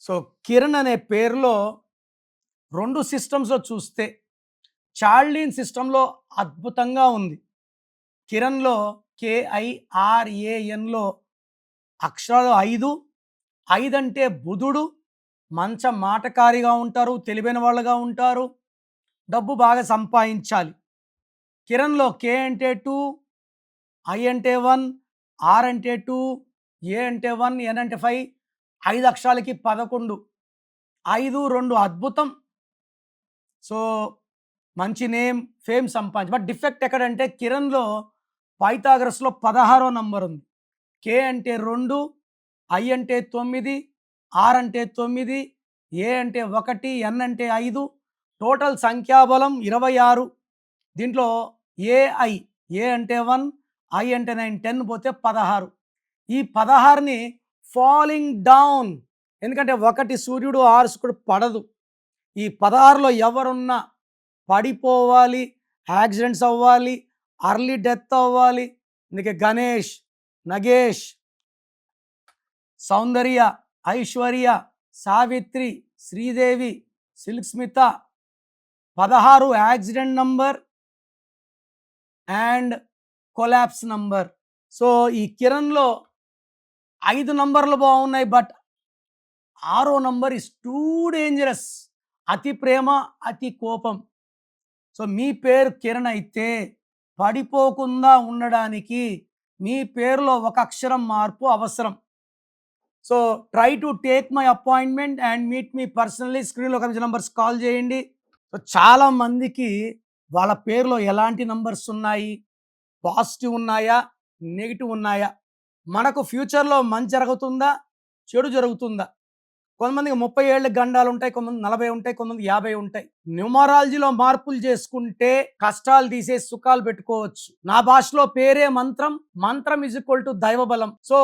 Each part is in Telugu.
సో, 'కిరణ్' అనే పేరులో 2 సిస్టమ్స్‌లో చూస్తే 'చార్లీన్' సిస్టమ్‌లో అద్భుతంగా ఉంది. 'కిరణ్‌లో' KIRANలో అక్షరాలు 5, 5 అంటే బుధుడు, మంచి మాటకారిగా ఉంటారు, తెలివైన వాళ్ళుగా ఉంటారు, డబ్బు బాగా సంపాదించాలి. 'కిరణ్‌లో' K అంటే 2, I అంటే 1, R అంటే 2, A అంటే 1, N అంటే 5, 5 అక్షరాలకి 11, 5, 2 అద్భుతం. సో, మంచి నేమ్, ఫేమ్ సంపాదించి బట్ డిఫెక్ట్ ఎక్కడంటే 'కిరణ్‌లో' పైథాగరస్‌లో 16వ నంబర్ ఉంది. K అంటే 2, I అంటే 9, R అంటే 9, A అంటే 1, N అంటే 5, టోటల్ సంఖ్యాబలం 26. దీంట్లో AI, A అంటే 1, I అంటే 9, 10 పోతే 16. ఈ 16ని ఫాలింగ్ డౌన్, ఎందుకంటే 1 సూర్యుడు, 6 శుక్రుడు పడదు. ఈ 16లో ఎవరున్నా పడిపోవాలి, యాక్సిడెంట్స్ అవ్వాలి, అర్లీ డెత్ అవ్వాలి. అందుకే Ganesh, Nagesh, Soundarya, Aishwarya, Savitri, Sridevi, Silk Smitha 16 accident number and collapse number. So, ఈ 'కిరణ్‌లో' 5 నంబర్లు బాగున్నాయి, బట్ 6వ నంబర్ ఇస్ టూ డేంజరస్. అతి ప్రేమ, అతి కోపం. సో, మీ పేరు కిరణ్ అయితే పడిపోకుండా ఉండడానికి మీ పేరులో ఒక అక్షరం మార్పు అవసరం. So, try to take my appointment and meet me personally. స్క్రీన్లో కనిపించే నంబర్స్ కాల్ చేయండి. సో, చాలా మందికి వాళ్ళ పేరులో ఎలాంటి నంబర్స్ ఉన్నాయి, పాజిటివ్ ఉన్నాయా, నెగిటివ్ ఉన్నాయా, మనకు ఫ్యూచర్లో మంచి జరుగుతుందా, చెడు జరుగుతుందా. కొంతమందికి 30 ఏళ్ళ గండాలు ఉంటాయి, కొంతమంది 40 ఉంటాయి, కొంతమంది 50 ఉంటాయి. న్యూమరాలజీలో మార్పులు చేసుకుంటే కష్టాలు తీసేసి సుఖాలు పెట్టుకోవచ్చు. నా భాషలో పేరే మంత్రం, మంత్రం ఈజ్ ఈక్వల్ టు దైవబలం. సో,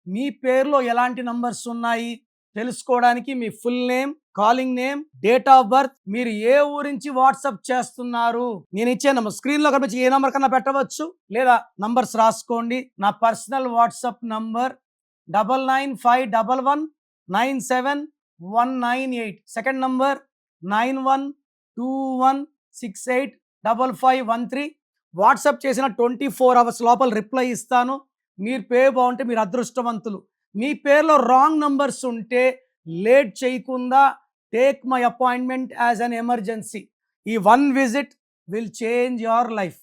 మీ పేరులో ఎలాంటి నంబర్స్ ఉన్నాయి తెలుసుకోవడానికి మీ full name, calling name, date of birth, మీరు ఏ ఊరించి వాట్సాప్ చేస్తున్నారు, నేను ఇచ్చే నంబర్ స్క్రీన్లో కనిపించి ఏ నంబర్ కన్నా పెట్టవచ్చు, లేదా నంబర్స్ రాసుకోండి. నా personal WhatsApp number 9951971998. Second number 9121685513. WhatsApp చేసిన 24 అవర్స్ లోపల రిప్లై ఇస్తాను. మీరు పేరు బాగుంటే మీరు అదృష్టవంతులు. మీ పేరులో రాంగ్ నంబర్స్ ఉంటే లేట్ చేయకుండా take my appointment as an emergency. ఈ 1 visit will change your life.